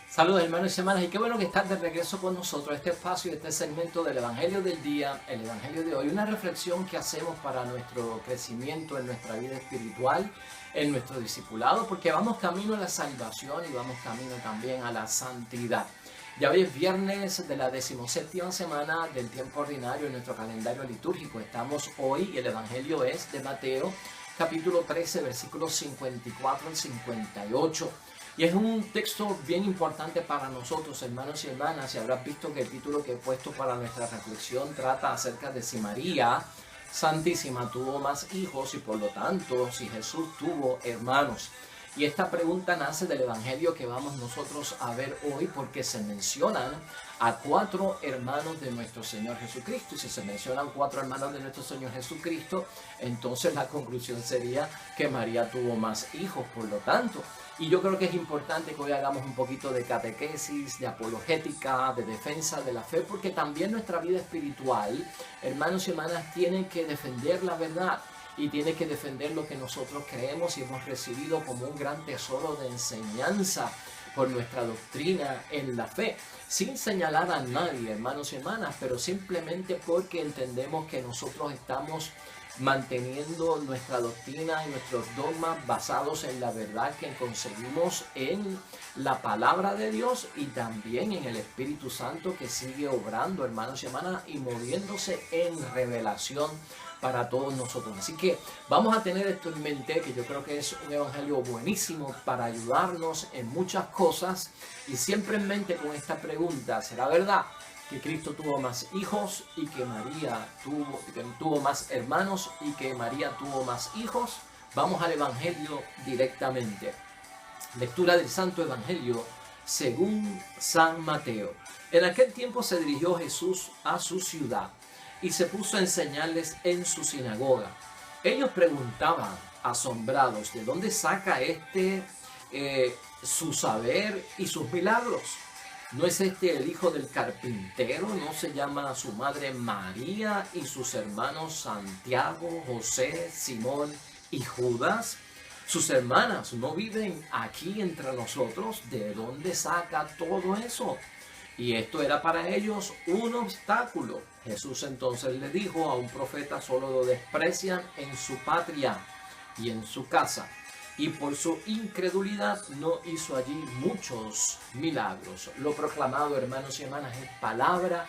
Saludos hermanos y hermanas, y qué bueno que estás de regreso con nosotros, este espacio, este segmento del Evangelio del Día, el Evangelio de hoy, una reflexión que hacemos para nuestro crecimiento en nuestra vida espiritual, en nuestro discipulado, porque vamos camino a la salvación y vamos camino también a la santidad. Ya hoy es viernes de la 17ª semana del tiempo ordinario en nuestro calendario litúrgico. Estamos hoy, y el Evangelio es de Mateo, capítulo 13, versículos 54 al 58. Y es un texto bien importante para nosotros, hermanos y hermanas. Y habrás visto que el título que he puesto para nuestra reflexión trata acerca de si María Santísima tuvo más hijos y por lo tanto si Jesús tuvo hermanos. Y esta pregunta nace del Evangelio que vamos nosotros a ver hoy, porque se mencionan a 4 hermanos de nuestro Señor Jesucristo. Y si se mencionan 4 hermanos de nuestro Señor Jesucristo, entonces la conclusión sería que María tuvo más hijos, por lo tanto. Y yo creo que es importante que hoy hagamos un poquito de catequesis, de apologética, de defensa de la fe, porque también nuestra vida espiritual, hermanos y hermanas, tienen que defender la verdad. Y tiene que defender lo que nosotros creemos y hemos recibido como un gran tesoro de enseñanza por nuestra doctrina en la fe, sin señalar a nadie, hermanos y hermanas, pero simplemente porque entendemos que nosotros estamos manteniendo nuestra doctrina y nuestros dogmas basados en la verdad que conseguimos en la palabra de Dios y también en el Espíritu Santo, que sigue obrando, hermanos y hermanas, y moviéndose en revelación para todos nosotros. Así que vamos a tener esto en mente, que yo creo que es un evangelio buenísimo para ayudarnos en muchas cosas, y siempre en mente con esta pregunta: ¿será verdad que Cristo tuvo más hijos y que María tuvo más hermanos y que María tuvo más hijos? Vamos al evangelio directamente. Lectura del Santo Evangelio según San Mateo. En aquel tiempo se dirigió Jesús a su ciudad y se puso a enseñarles en su sinagoga. Ellos preguntaban, asombrados, ¿de dónde saca su saber y sus milagros? ¿No es este el hijo del carpintero? ¿No se llama su madre María y sus hermanos Santiago, José, Simón y Judas? ¿Sus hermanas no viven aquí entre nosotros? ¿De dónde saca todo eso? Y esto era para ellos un obstáculo. Jesús entonces le dijo: a un profeta solo lo desprecian en su patria y en su casa. Y por su incredulidad no hizo allí muchos milagros. Lo proclamado, hermanos y hermanas, es palabra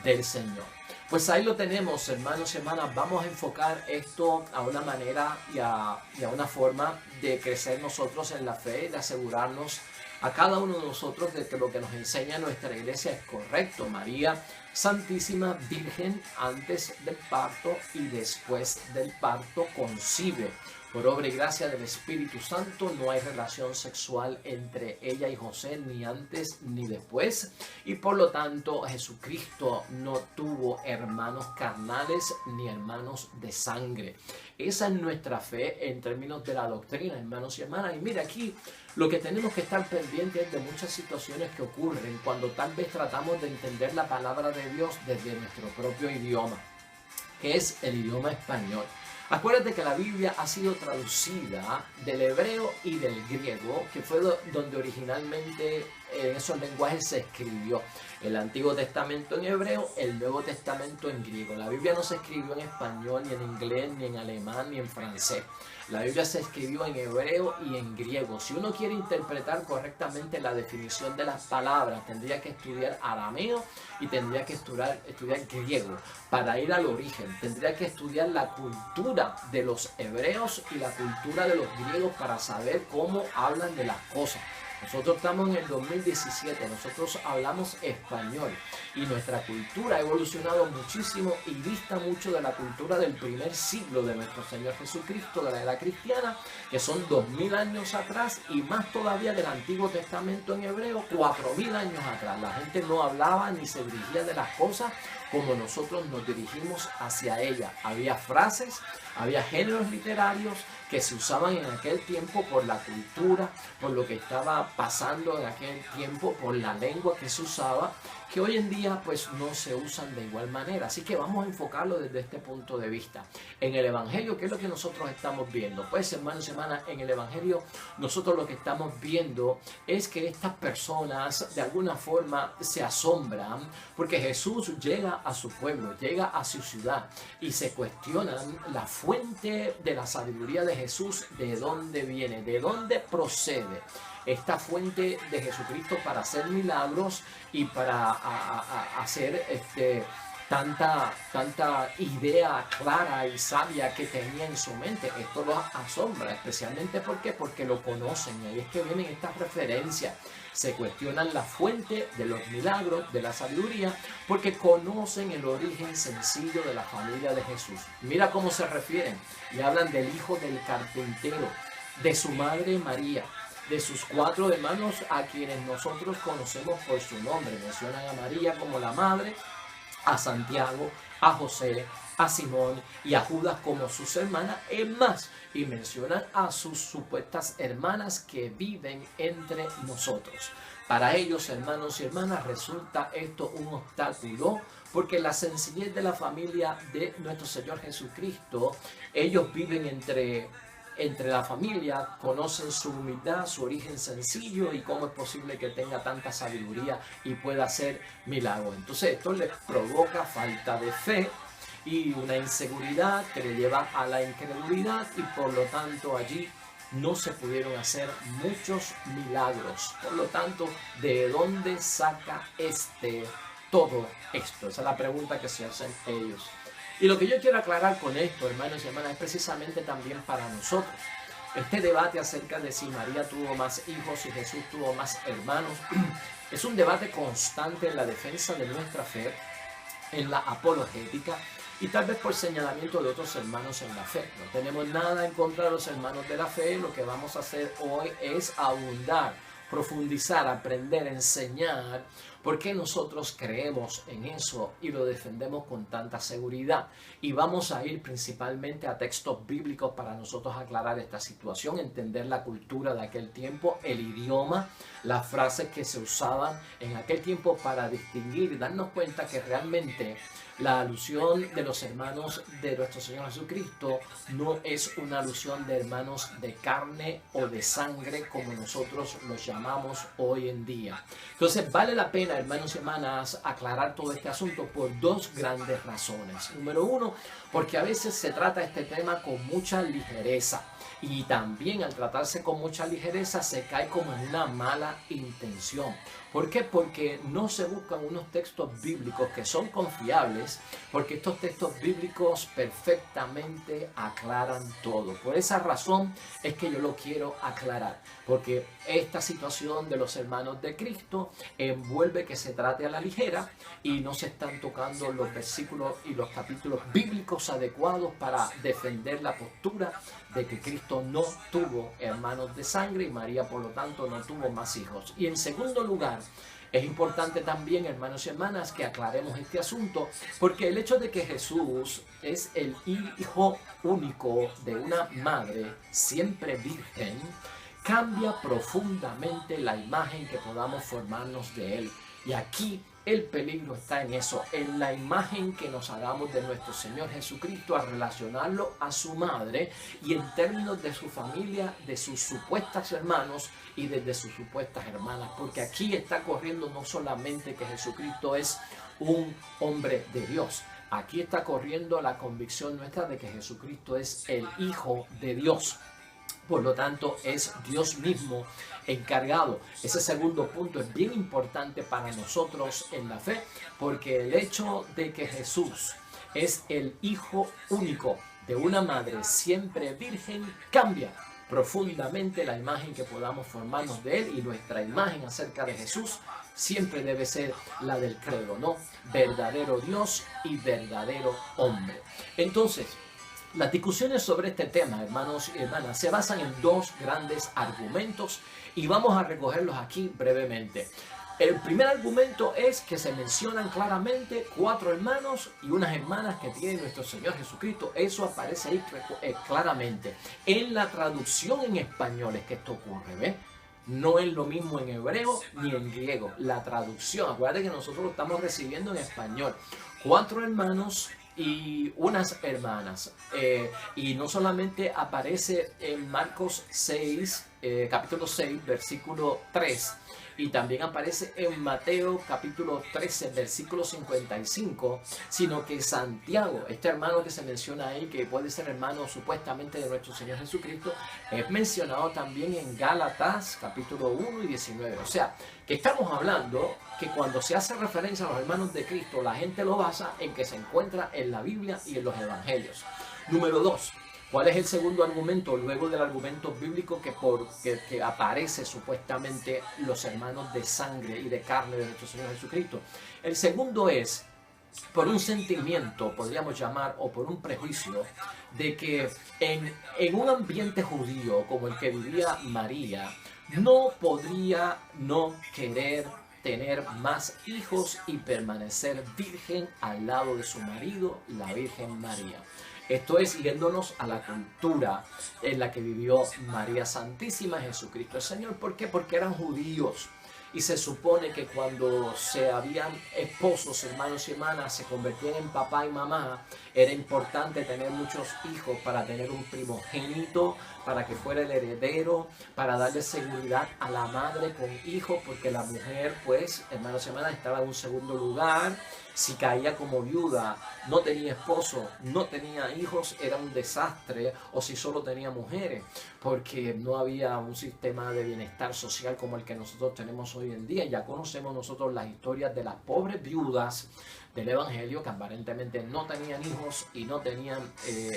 del Señor. Pues ahí lo tenemos, hermanos y hermanas. Vamos a enfocar esto a una manera y a una forma de crecer nosotros en la fe, de asegurarnos a cada uno de nosotros de que lo que nos enseña nuestra iglesia es correcto. María Santísima Virgen, antes del parto y después del parto, concibe. Por obra y gracia del Espíritu Santo, no hay relación sexual entre ella y José, ni antes ni después. Y por lo tanto, Jesucristo no tuvo hermanos carnales ni hermanos de sangre. Esa es nuestra fe en términos de la doctrina, hermanos y hermanas. Y mira, aquí lo que tenemos que estar pendientes es de muchas situaciones que ocurren cuando tal vez tratamos de entender la palabra de Dios desde nuestro propio idioma, que es el idioma español. Acuérdate que la Biblia ha sido traducida del hebreo y del griego, que fue donde originalmente en esos lenguajes se escribió. El Antiguo Testamento en hebreo, el Nuevo Testamento en griego. La Biblia no se escribió en español, ni en inglés, ni en alemán, ni en francés. La Biblia se escribió en hebreo y en griego. Si uno quiere interpretar correctamente la definición de las palabras, tendría que estudiar arameo y tendría que estudiar griego para ir al origen. Tendría que estudiar la cultura de los hebreos y la cultura de los griegos para saber cómo hablan de las cosas. Nosotros estamos en el 2017, nosotros hablamos español y nuestra cultura ha evolucionado muchísimo y dista mucho de la cultura del primer siglo de nuestro Señor Jesucristo, de la era cristiana, que son 2000 años atrás, y más todavía del Antiguo Testamento en hebreo, 4000 años atrás. La gente no hablaba ni se dirigía de las cosas como nosotros nos dirigimos hacia ella. Había frases, había géneros literarios que se usaban en aquel tiempo por la cultura, por lo que estaba pasando en aquel tiempo, por la lengua que se usaba, que hoy en día pues no se usan de igual manera. Así que vamos a enfocarlo desde este punto de vista. En el Evangelio, ¿qué es lo que nosotros estamos viendo? Pues hermanos y hermanas, en el Evangelio nosotros lo que estamos viendo es que estas personas de alguna forma se asombran porque Jesús llega a su pueblo, llega a su ciudad y se cuestionan la fuente de la sabiduría de Jesús, de dónde viene, de dónde procede esta fuente de Jesucristo para hacer milagros y para hacer tanta idea clara y sabia que tenía en su mente. Esto los asombra, especialmente porque lo conocen, y ahí es que vienen estas referencias. Se cuestionan la fuente de los milagros, de la sabiduría, porque conocen el origen sencillo de la familia de Jesús. Mira cómo se refieren, y hablan del hijo del carpintero, de su madre María, de sus 4 hermanos a quienes nosotros conocemos por su nombre. Mencionan a María como la madre, a Santiago, a José, a Simón y a Judas como sus hermanas, es más, y mencionan a sus supuestas hermanas que viven entre nosotros. Para ellos, hermanos y hermanas, resulta esto un obstáculo, porque la sencillez de la familia de nuestro Señor Jesucristo, ellos viven entre la familia, conocen su humildad, su origen sencillo y cómo es posible que tenga tanta sabiduría y pueda hacer milagros. Entonces esto les provoca falta de fe y una inseguridad que le lleva a la incredulidad, y por lo tanto allí no se pudieron hacer muchos milagros. Por lo tanto, ¿de dónde saca todo esto? Esa es la pregunta que se hacen ellos. Y lo que yo quiero aclarar con esto, hermanos y hermanas, es precisamente también para nosotros. Este debate acerca de si María tuvo más hijos y Jesús tuvo más hermanos es un debate constante en la defensa de nuestra fe, en la apologética y tal vez por señalamiento de otros hermanos en la fe. No tenemos nada en contra de los hermanos de la fe. Lo que vamos a hacer hoy es abundar, profundizar, aprender, enseñar por qué nosotros creemos en eso y lo defendemos con tanta seguridad. Y vamos a ir principalmente a textos bíblicos para nosotros aclarar esta situación, entender la cultura de aquel tiempo, el idioma, las frases que se usaban en aquel tiempo para distinguir y darnos cuenta que realmente la alusión de los hermanos de nuestro Señor Jesucristo no es una alusión de hermanos de carne o de sangre como nosotros los llamamos hoy en día. Entonces vale la pena, hermanos y hermanas, aclarar todo este asunto por 2 grandes razones. Número 1, porque a veces se trata este tema con mucha ligereza. Y también al tratarse con mucha ligereza se cae como en una mala intención. ¿Por qué? Porque no se buscan unos textos bíblicos que son confiables, porque estos textos bíblicos perfectamente aclaran todo. Por esa razón es que yo lo quiero aclarar, porque esta situación de los hermanos de Cristo envuelve que se trate a la ligera y no se están tocando los versículos y los capítulos bíblicos adecuados para defender la postura de que Cristo no tuvo hermanos de sangre y María por lo tanto no tuvo más hijos. Y en segundo lugar, es importante también, hermanos y hermanas, que aclaremos este asunto, porque el hecho de que Jesús es el hijo único de una madre siempre virgen cambia profundamente la imagen que podamos formarnos de él. Y aquí el peligro está en eso, en la imagen que nos hagamos de nuestro Señor Jesucristo al relacionarlo a su madre y en términos de su familia, de sus supuestas hermanos y de sus supuestas hermanas. Porque aquí está corriendo no solamente que Jesucristo es un hombre de Dios, aquí está corriendo la convicción nuestra de que Jesucristo es el Hijo de Dios. Por lo tanto, es Dios mismo encargado. Ese segundo punto es bien importante para nosotros en la fe, porque el hecho de que Jesús es el hijo único de una madre siempre virgen cambia profundamente la imagen que podamos formarnos de él, y nuestra imagen acerca de Jesús siempre debe ser la del credo, ¿no? Verdadero Dios y verdadero hombre. Entonces, las discusiones sobre este tema, hermanos y hermanas, se basan en 2 grandes argumentos y vamos a recogerlos aquí brevemente. El primer argumento es que se mencionan claramente 4 hermanos y unas hermanas que tiene nuestro Señor Jesucristo. Eso aparece ahí claramente. En la traducción en español es que esto ocurre, ¿ves? No es lo mismo en hebreo ni en griego. La traducción, acuérdate que nosotros lo estamos recibiendo en español. 4 hermanos y unas hermanas. Y no solamente aparece en Marcos 6, capítulo 6, versículo 3, y también aparece en Mateo capítulo 13, versículo 55, sino que Santiago, este hermano que se menciona ahí, que puede ser hermano supuestamente de nuestro Señor Jesucristo, es mencionado también en Gálatas capítulo 1 y 19. O sea, que estamos hablando que cuando se hace referencia a los hermanos de Cristo, la gente lo basa en que se encuentra en la Biblia y en los evangelios. Número 2. ¿Cuál es el segundo argumento? Luego del argumento bíblico que aparece supuestamente los hermanos de sangre y de carne de nuestro Señor Jesucristo. El segundo es por un sentimiento, podríamos llamar, o por un prejuicio, de que en un ambiente judío como el que vivía María, no podría no querer tener más hijos y permanecer virgen al lado de su marido, la Virgen María. Esto es yéndonos a la cultura en la que vivió María Santísima, Jesucristo el Señor. ¿Por qué? Porque eran judíos. Y se supone que cuando se habían esposos, hermanos y hermanas, se convertían en papá y mamá, era importante tener muchos hijos para tener un primogénito, para que fuera el heredero, para darle seguridad a la madre con hijos, porque la mujer, pues, hermanos y hermanas, estaba en un segundo lugar. Si caía como viuda, no tenía esposo, no tenía hijos, era un desastre, o si solo tenía mujeres, porque no había un sistema de bienestar social como el que nosotros tenemos hoy en día. Ya conocemos nosotros las historias de las pobres viudas del Evangelio que aparentemente no tenían hijos y no tenían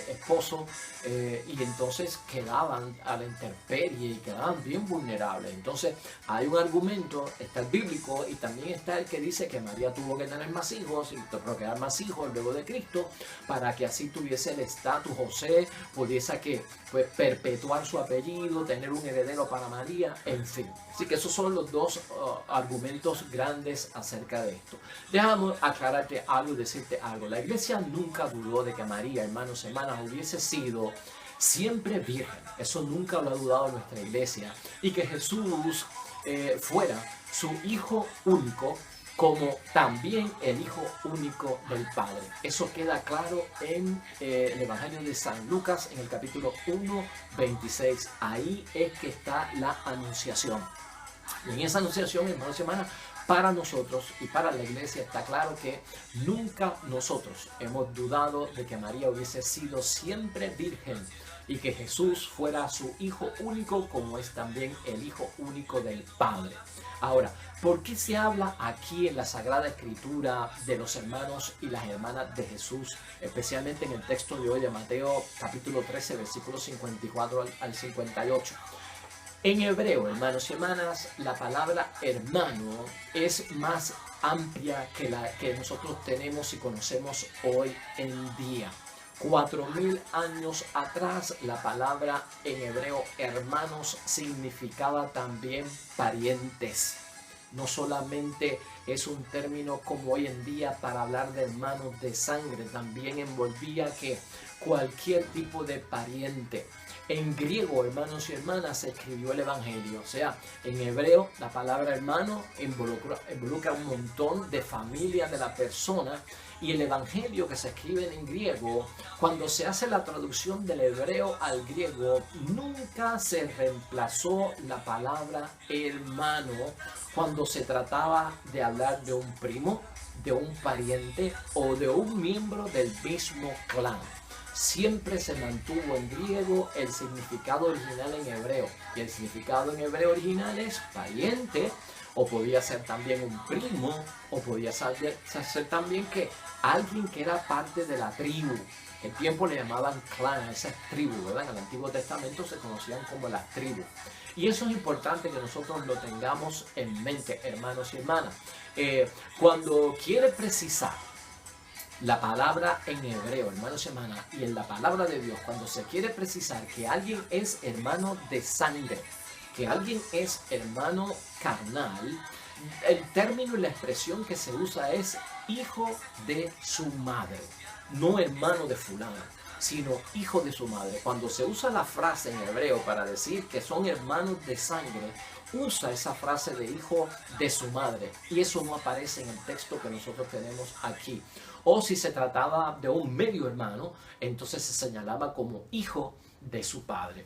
esposo, y entonces quedaban a la intemperie y quedaban bien vulnerables. Entonces hay un argumento, está el bíblico y también está el que dice que María tuvo que tener más hijos y procrear más hijos luego de Cristo para que así tuviese el estatus, José pudiese que pues perpetuar su apellido, tener un heredero para María, en fin. Así que esos son los dos argumentos grandes acerca de esto. Déjame aclararte algo y decirte algo. La iglesia nunca dudó de que María, hermanos y hermanas, hubiese sido siempre virgen. Eso nunca lo ha dudado nuestra iglesia. Y que Jesús fuera su hijo único, como también el hijo único del Padre. Eso queda claro en el Evangelio de San Lucas, en el capítulo 1, 26. Ahí es que está la anunciación. Y en esa anunciación, hermanos y hermanas, para nosotros y para la iglesia está claro que nunca nosotros hemos dudado de que María hubiese sido siempre virgen y que Jesús fuera su hijo único, como es también el hijo único del Padre. Ahora, ¿por qué se habla aquí en la Sagrada Escritura de los hermanos y las hermanas de Jesús, especialmente en el texto de hoy de Mateo capítulo 13, versículos 54 al 58? En hebreo, hermanos y hermanas, la palabra hermano es más amplia que la que nosotros tenemos y conocemos hoy en día. 4000 años atrás, la palabra en hebreo hermanos significaba también parientes. No solamente es un término como hoy en día para hablar de hermanos de sangre, también envolvía que cualquier tipo de pariente. En griego, hermanos y hermanas, se escribió el Evangelio. O sea, en hebreo, la palabra hermano involucra un montón de familia de la persona. Y el Evangelio que se escribe en griego, cuando se hace la traducción del hebreo al griego, nunca se reemplazó la palabra hermano cuando se trataba de hablar de un primo, de un pariente o de un miembro del mismo clan. Siempre se mantuvo en griego el significado original en hebreo. Y el significado en hebreo original es pariente, o podía ser también un primo, o podía ser también que alguien que era parte de la tribu. En tiempo le llamaban clan a esas tribus, ¿verdad? En el Antiguo Testamento se conocían como las tribus. Y eso es importante que nosotros lo tengamos en mente, hermanos y hermanas. Cuando quiere precisar la palabra en hebreo, hermanos y hermanas, y en la palabra de Dios, cuando se quiere precisar que alguien es hermano de sangre, que alguien es hermano carnal, El término y la expresión que se usa es hijo de su madre, no hermano de fulano, sino hijo de su madre. Cuando se usa la frase en hebreo para decir que son hermanos de sangre, usa esa frase de hijo de su madre, y eso no aparece en el texto que nosotros tenemos aquí. O si se trataba de un medio hermano, entonces se señalaba como hijo de su padre.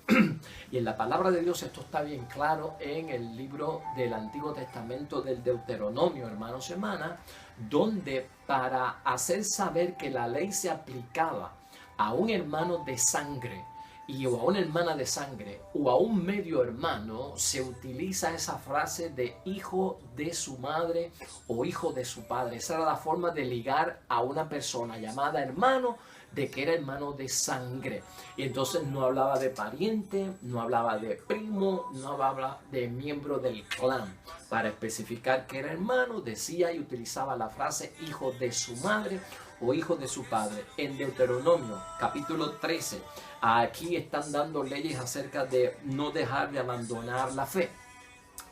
Y en la palabra de Dios esto está bien claro en el libro del Antiguo Testamento del Deuteronomio, hermanos y hermanas, donde para hacer saber que la ley se aplicaba a un hermano de sangre y o a una hermana de sangre o a un medio hermano, se utiliza esa frase de hijo de su madre o hijo de su padre. Esa era la forma de ligar a una persona llamada hermano, de que era hermano de sangre. Y entonces no hablaba de pariente, no hablaba de primo, no hablaba de miembro del clan. Para especificar que era hermano, decía y utilizaba la frase hijo de su madre o hijo de su padre. En Deuteronomio capítulo 13, aquí están dando leyes acerca de no dejar de abandonar la fe.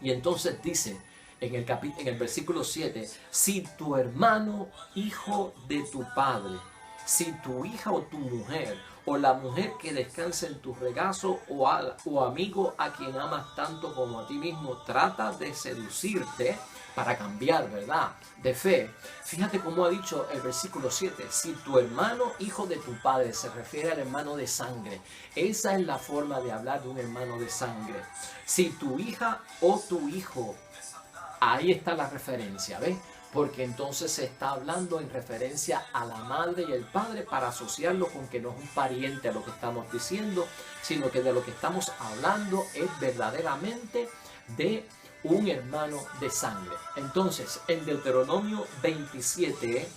Y entonces dice en el versículo 7, si tu hermano, hijo de tu padre, si tu hija o tu mujer, o la mujer que descansa en tu regazo, o amigo a quien amas tanto como a ti mismo, trata de seducirte para cambiar, ¿verdad?, de fe. Fíjate cómo ha dicho el versículo 7, si tu hermano, hijo de tu padre, se refiere al hermano de sangre. Esa es la forma de hablar de un hermano de sangre. Si tu hija o tu hijo, ahí está la referencia, ¿ves? Porque entonces se está hablando en referencia a la madre y el padre para asociarlo con que no es un pariente a lo que estamos diciendo, sino que de lo que estamos hablando es verdaderamente de un hermano de sangre. Entonces, en Deuteronomio 27,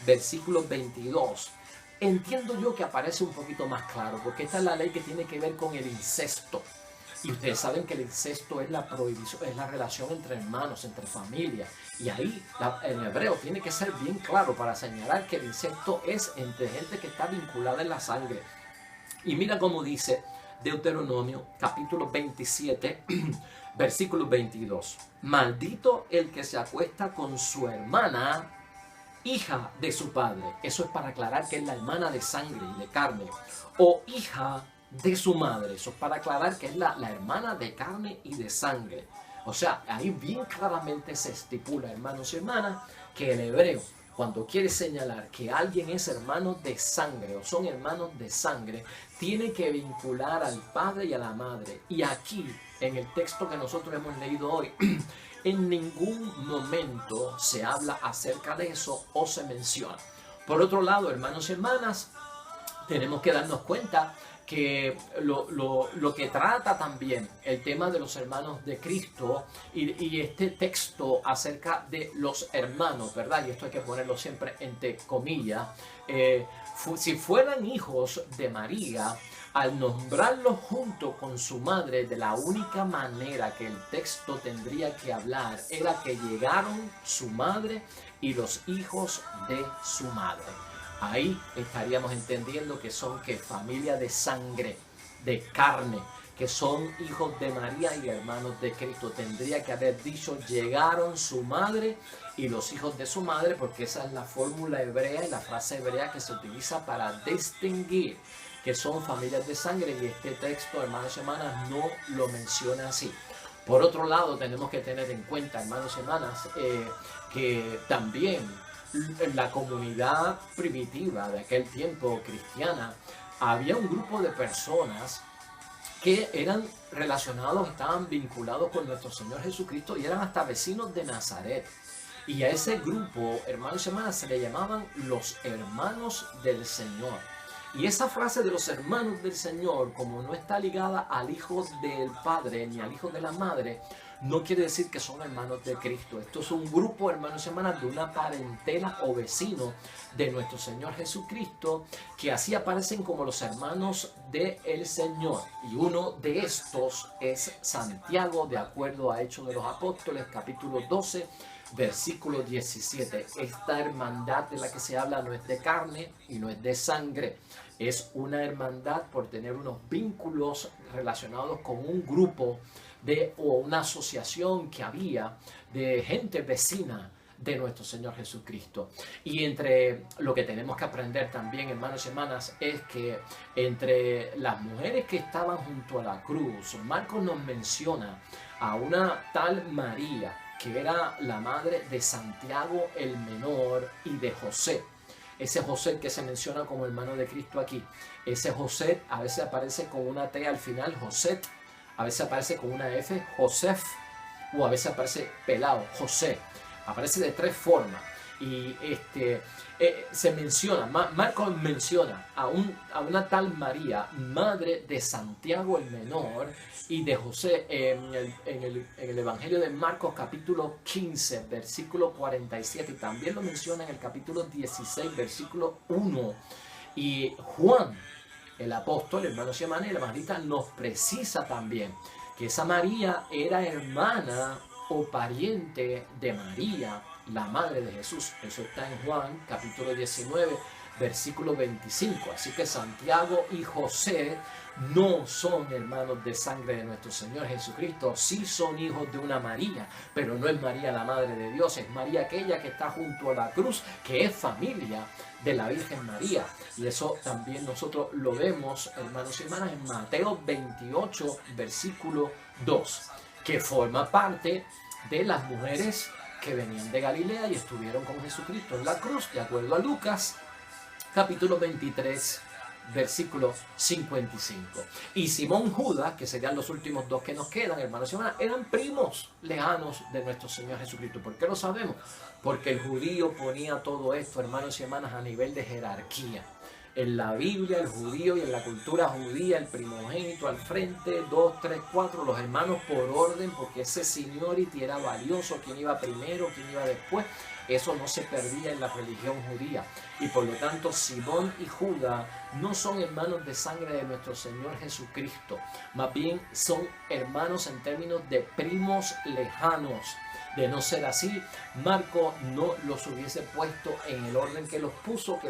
versículo 22, entiendo yo que aparece un poquito más claro, porque esta es la ley que tiene que ver con el incesto. Y ustedes saben que el incesto es la prohibición, es la relación entre hermanos, entre familias. Y ahí en hebreo tiene que ser bien claro para señalar que el incesto es entre gente que está vinculada en la sangre. Y mira cómo dice Deuteronomio capítulo 27, versículo 22. Maldito el que se acuesta con su hermana, hija de su padre. Eso es para aclarar que es la hermana de sangre y de carne. O hija de su madre. Eso es para aclarar que es la hermana de carne y de sangre. O sea, ahí bien claramente se estipula, hermanos y hermanas, que el hebreo, cuando quiere señalar que alguien es hermano de sangre o son hermanos de sangre, tiene que vincular al padre y a la madre. Y aquí, en el texto que nosotros hemos leído hoy, en ningún momento se habla acerca de eso o se menciona. Por otro lado, hermanos y hermanas, tenemos que darnos cuenta que lo que trata también el tema de los hermanos de Cristo y este texto acerca de los hermanos, ¿verdad? Y esto hay que ponerlo siempre entre comillas. Si fueran hijos de María, al nombrarlos junto con su madre, de la única manera que el texto tendría que hablar era que llegaron su madre y los hijos de su madre. Ahí estaríamos entendiendo que son familia de sangre, de carne, que son hijos de María y hermanos de Cristo. Tendría que haber dicho llegaron su madre y los hijos de su madre, porque esa es la fórmula hebrea y la frase hebrea que se utiliza para distinguir que son familias de sangre, y este texto, hermanos y hermanas, no lo menciona así. Por otro lado, tenemos que tener en cuenta, hermanos y hermanas, que también en la comunidad primitiva de aquel tiempo cristiana había un grupo de personas que eran relacionados, estaban vinculados con nuestro Señor Jesucristo y eran hasta vecinos de Nazaret. Y a ese grupo, hermanos y hermanas, se le llamaban los hermanos del Señor. Y esa frase de los hermanos del Señor, como no está ligada al hijo del padre ni al hijo de la madre, no quiere decir que son hermanos de Cristo. Esto es un grupo, hermanos y hermanas, de una parentela o vecino de nuestro Señor Jesucristo, que así aparecen como los hermanos del Señor. Y uno de estos es Santiago, de acuerdo a Hechos de los Apóstoles, capítulo 12, versículo 17. Esta hermandad de la que se habla no es de carne y no es de sangre. Es una hermandad por tener unos vínculos relacionados con un grupo o una asociación que había de gente vecina de nuestro Señor Jesucristo. Y entre lo que tenemos que aprender también, hermanos y hermanas, es que entre las mujeres que estaban junto a la cruz, Marcos nos menciona a una tal María, que era la madre de Santiago el menor y de José. Ese José que se menciona como hermano de Cristo aquí. Ese José a veces aparece con una T al final, José. A veces aparece con una F, Josef. O a veces aparece pelado, José. Aparece de tres formas. Y se menciona, Marcos menciona a una tal María, madre de Santiago el menor y de José, en el Evangelio de Marcos capítulo 15, versículo 47. Y también lo menciona en el capítulo 16, versículo 1. Y Juan, el apóstol, hermanos y hermanas, y la evangelista, nos precisa también que esa María era hermana o pariente de María, la madre de Jesús. Eso está en Juan capítulo 19, versículo 25. Así que Santiago y José no son hermanos de sangre de nuestro Señor Jesucristo. Sí son hijos de una María, pero no es María la madre de Dios, es María aquella que está junto a la cruz, que es familia de la Virgen María. Y eso también nosotros lo vemos, hermanos y hermanas, en Mateo 28, versículo 2, que forma parte de las mujeres que venían de Galilea y estuvieron con Jesucristo en la cruz, de acuerdo a Lucas, capítulo 23, versículo 55. Y Simón Judas, que serían los últimos dos que nos quedan, hermanos y hermanas, eran primos lejanos de nuestro Señor Jesucristo. ¿Por qué lo sabemos? Porque el judío ponía todo esto, hermanos y hermanas, a nivel de jerarquía. En la Biblia, el judío y en la cultura judía, el primogénito al frente, 2, 3, 4, los hermanos por orden, porque ese seniority era valioso, quién iba primero, quién iba después. Eso no se perdía en la religión judía. Y por lo tanto, Simón y Judas no son hermanos de sangre de nuestro Señor Jesucristo. Más bien son hermanos en términos de primos lejanos. De no ser así, Marco no los hubiese puesto en el orden que los puso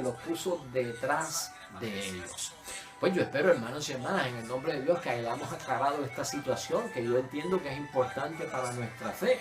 detrás de ellos. Pues yo espero, hermanos y hermanas, en el nombre de Dios, que hayamos aclarado esta situación, que yo entiendo que es importante para nuestra fe.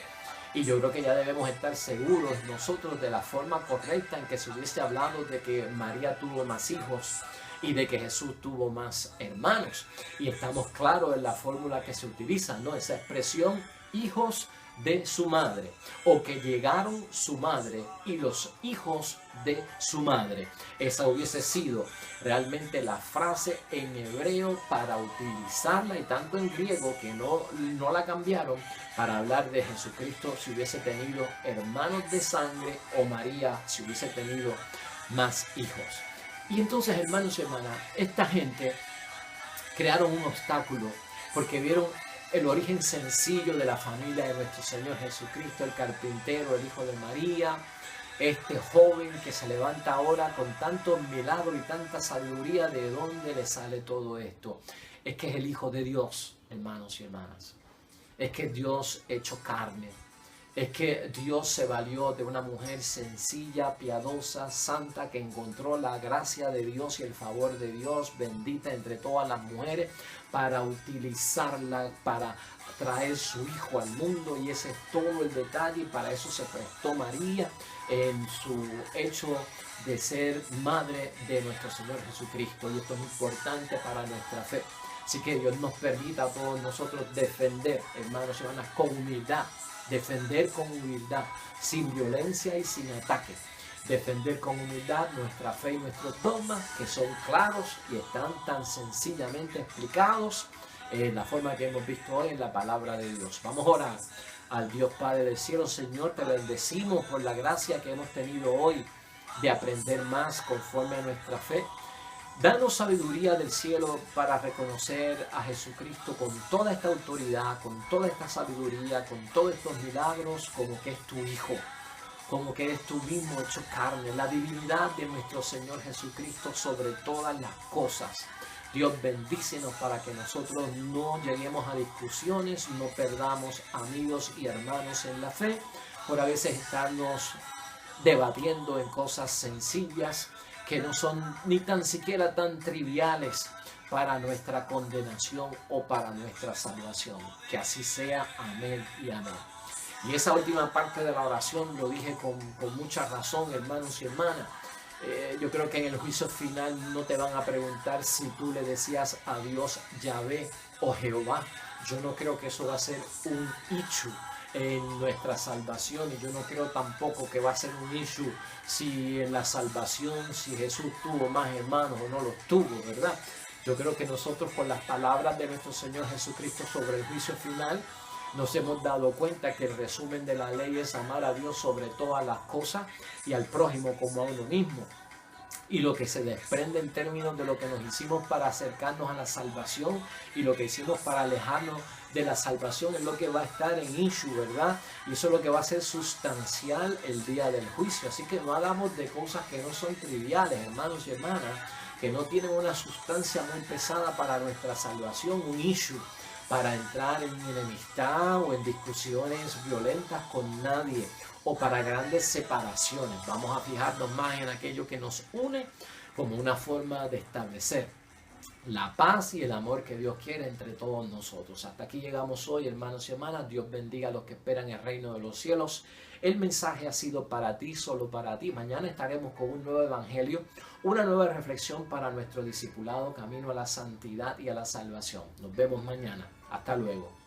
Y yo creo que ya debemos estar seguros nosotros de la forma correcta en que se hubiese hablado de que María tuvo más hijos y de que Jesús tuvo más hermanos. Y estamos claros en la fórmula que se utiliza, ¿no? Esa expresión, hijos de su madre, o que llegaron su madre y los hijos de su madre. Esa hubiese sido realmente la frase en hebreo para utilizarla, y tanto en griego que no la cambiaron, para hablar de Jesucristo si hubiese tenido hermanos de sangre, o María si hubiese tenido más hijos. Y entonces, hermanos y hermanas, esta gente crearon un obstáculo porque vieron el origen sencillo de la familia de nuestro Señor Jesucristo, el carpintero, el hijo de María, este joven que se levanta ahora con tantos milagros y tanta sabiduría. ¿De dónde le sale todo esto? Es que es el Hijo de Dios, hermanos y hermanas. Es que Dios hecho carne. Es que Dios se valió de una mujer sencilla, piadosa, santa, que encontró la gracia de Dios y el favor de Dios, bendita entre todas las mujeres, para utilizarla, para traer su hijo al mundo. Y ese es todo el detalle, y para eso se prestó María en su hecho de ser madre de nuestro Señor Jesucristo. Y esto es importante para nuestra fe. Así que Dios nos permita a todos nosotros defender, hermanos y hermanas, con humildad. Defender con humildad, sin violencia y sin ataque. Defender con humildad nuestra fe y nuestros dogmas, que son claros y están tan sencillamente explicados en la forma que hemos visto hoy en la palabra de Dios. Vamos a orar al Dios Padre del cielo. Señor, te bendecimos por la gracia que hemos tenido hoy de aprender más conforme a nuestra fe. Danos sabiduría del cielo para reconocer a Jesucristo con toda esta autoridad, con toda esta sabiduría, con todos estos milagros, como que es tu Hijo, como que eres tú mismo hecho carne, la divinidad de nuestro Señor Jesucristo sobre todas las cosas. Dios, bendícenos para que nosotros no lleguemos a discusiones, no perdamos amigos y hermanos en la fe, por a veces estarnos debatiendo en cosas sencillas, que no son ni tan siquiera tan triviales, para nuestra condenación o para nuestra salvación. Que así sea. Amén y amén. Y esa última parte de la oración lo dije con mucha razón, hermanos y hermanas. Yo creo que en el juicio final no te van a preguntar si tú le decías a Dios Yahvé o Jehová. Yo no creo que eso va a ser un issue en nuestra salvación, y yo no creo tampoco que va a ser un issue si en la salvación, si Jesús tuvo más hermanos o no los tuvo, ¿verdad? Yo creo que nosotros, con las palabras de nuestro Señor Jesucristo sobre el juicio final, nos hemos dado cuenta que el resumen de la ley es amar a Dios sobre todas las cosas y al prójimo como a uno mismo. Y lo que se desprende en términos de lo que nos hicimos para acercarnos a la salvación y lo que hicimos para alejarnos de la salvación es lo que va a estar en issue, ¿verdad? Y eso es lo que va a ser sustancial el día del juicio. Así que no hagamos de cosas que no son triviales, hermanos y hermanas, que no tienen una sustancia muy pesada para nuestra salvación, un issue para entrar en enemistad o en discusiones violentas con nadie, o para grandes separaciones. Vamos a fijarnos más en aquello que nos une como una forma de establecer la paz y el amor que Dios quiere entre todos nosotros. Hasta aquí llegamos hoy, hermanos y hermanas. Dios bendiga a los que esperan el reino de los cielos. El mensaje ha sido para ti, solo para ti. Mañana estaremos con un nuevo evangelio, una nueva reflexión para nuestro discipulado camino a la santidad y a la salvación. Nos vemos mañana. Hasta luego.